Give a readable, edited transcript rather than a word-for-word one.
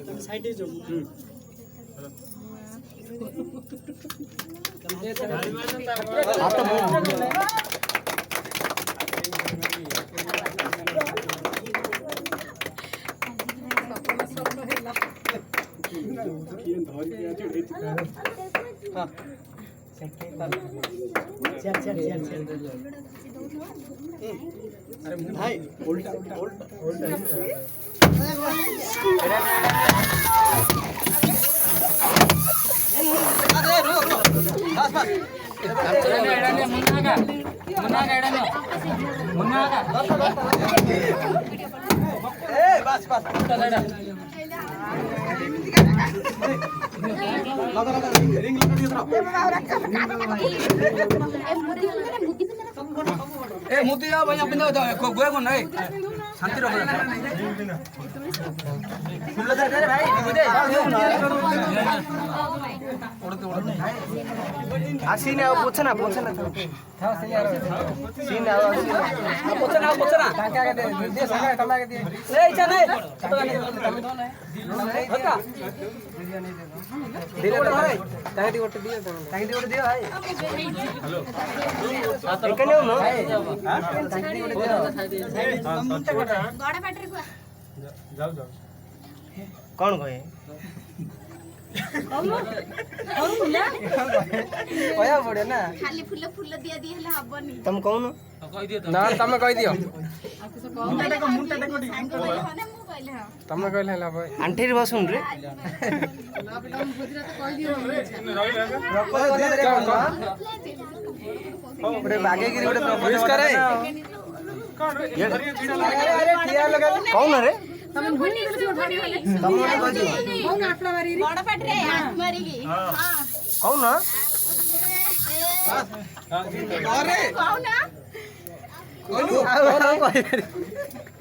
side जो भाई उल्टा उल्टा उल्टा बस बस रिंग ए मोती जाओ भैया पिंदा जाओ गोए कोन नहीं शांति रखो फुल दे रे भाई दे उड़ते उड़ते आसी ने पोछ ना था सीन आओ पोछ ना टाका के दे संगा टमा के दे ए इच्छा नहीं होता धीरे भाई टाइट गोटे दियो टाइट गोटे दियो भाई हेलो एकने हो हां टाइट गोटे दियो गड़ा बैटरी को जाओ कौन कहे ओया पड़े ना खाली फूल फूल दिया दिए हला हबनी तुम कौन कहि दियो ना तुम कहि दियो मुंटा देखो सांग कहले माने मु कहले हां तुम कहले हला भाई आंटी रे बसुन रे ओरे बागे गिरी ओरे प्रपोज करे कौन रे तमन भूली गेल छी भाड़ी वाले तमन कहजी कौन आटला मारी रे बड़ पाट रे हाथ मारी की हां कौन अरे कौन कौन